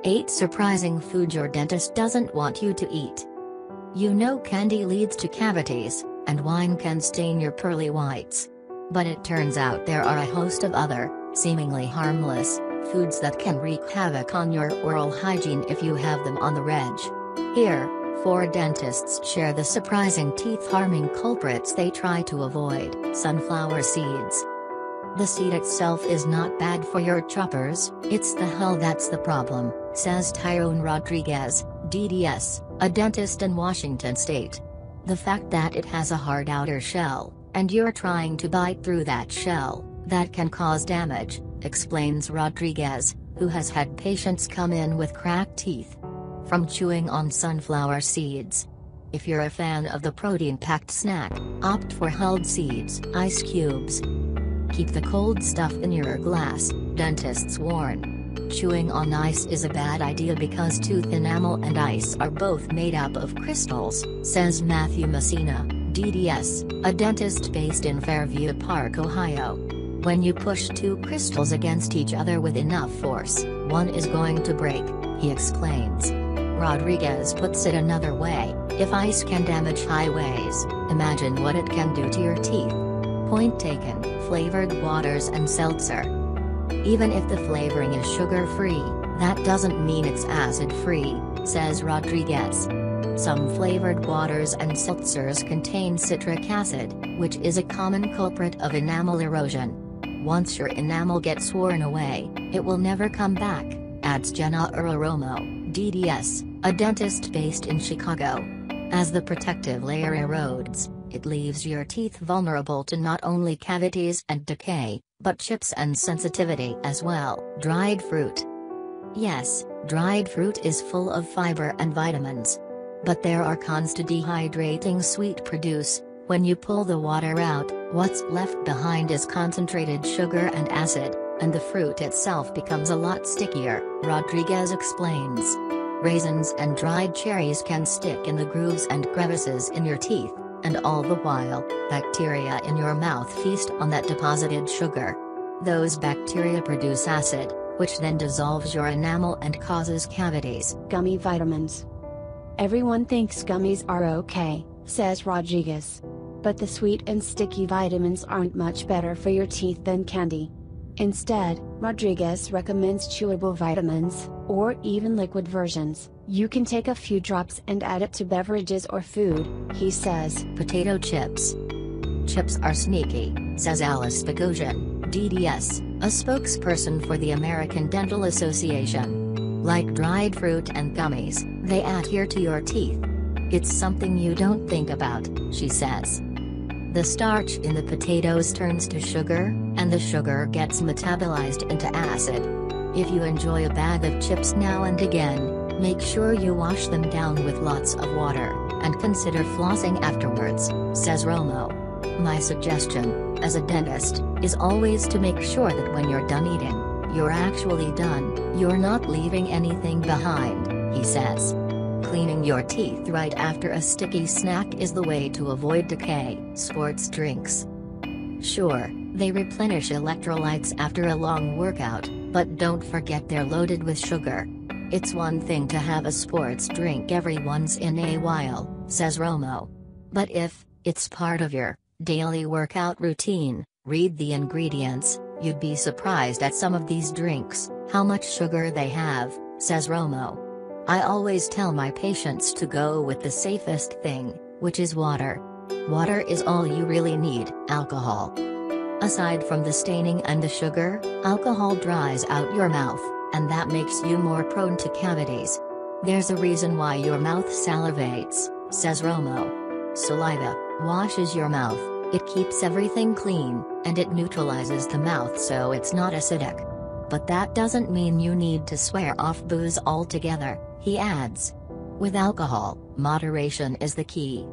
8 surprising foods your dentist doesn't want you to eat. You know candy leads to cavities, and wine can stain your pearly whites. But it turns out there are a host of other, seemingly harmless, foods that can wreak havoc on your oral hygiene if you have them on the reg. Here, 4 dentists share the surprising teeth-harming culprits they try to avoid: sunflower seeds. The seed itself is not bad for your choppers, it's the hull that's the problem, says Tyrone Rodriguez, DDS, a dentist in Washington state. The fact that it has a hard outer shell, and you're trying to bite through that shell, that can cause damage, explains Rodriguez, who has had patients come in with cracked teeth from chewing on sunflower seeds. If you're a fan of the protein-packed snack, opt for hulled seeds, ice cubes. Keep the cold stuff in your glass, dentists warn. Chewing on ice is a bad idea because tooth enamel and ice are both made up of crystals, says Matthew Messina, DDS, a dentist based in Fairview Park, Ohio. When you push 2 crystals against each other with enough force, one is going to break, he explains. Rodriguez puts it another way: if ice can damage highways, imagine what it can do to your teeth. Point taken. Flavored waters and seltzer. Even if the flavoring is sugar-free, that doesn't mean it's acid-free, says Rodriguez. Some flavored waters and seltzers contain citric acid, which is a common culprit of enamel erosion. Once your enamel gets worn away, it will never come back, adds Jenna Romo, DDS, a dentist based in Chicago. As the protective layer erodes, it leaves your teeth vulnerable to not only cavities and decay, but chips and sensitivity as well. Dried fruit. Yes, dried fruit is full of fiber and vitamins. But there are cons to dehydrating sweet produce. When you pull the water out, what's left behind is concentrated sugar and acid, and the fruit itself becomes a lot stickier, Rodriguez explains. Raisins and dried cherries can stick in the grooves and crevices in your teeth, and all the while, bacteria in your mouth feast on that deposited sugar. Those bacteria produce acid, which then dissolves your enamel and causes cavities. Gummy vitamins. Everyone thinks gummies are okay, says Rodriguez. But the sweet and sticky vitamins aren't much better for your teeth than candy. Instead, Rodriguez recommends chewable vitamins, or even liquid versions. You can take a few drops and add it to beverages or food, he says. Potato chips. Chips are sneaky, says Alice Bogosian, DDS, a spokesperson for the American Dental Association. Like dried fruit and gummies, they adhere to your teeth. It's something you don't think about, she says. The starch in the potatoes turns to sugar, and the sugar gets metabolized into acid. If you enjoy a bag of chips now and again, make sure you wash them down with lots of water, and consider flossing afterwards, says Romo. My suggestion, as a dentist, is always to make sure that when you're done eating, you're actually done, you're not leaving anything behind, he says. Cleaning your teeth right after a sticky snack is the way to avoid decay. Sports drinks. Sure, they replenish electrolytes after a long workout, but don't forget they're loaded with sugar. It's one thing to have a sports drink every once in a while, says Romo. But if it's part of your daily workout routine, read the ingredients. You'd be surprised at some of these drinks, how much sugar they have, says Romo. I always tell my patients to go with the safest thing, which is water. Water is all you really need. Alcohol. Aside from the staining and the sugar, alcohol dries out your mouth, and that makes you more prone to cavities. There's a reason why your mouth salivates, says Romo. Saliva washes your mouth, it keeps everything clean, and it neutralizes the mouth so it's not acidic. But that doesn't mean you need to swear off booze altogether, he adds. With alcohol, moderation is the key.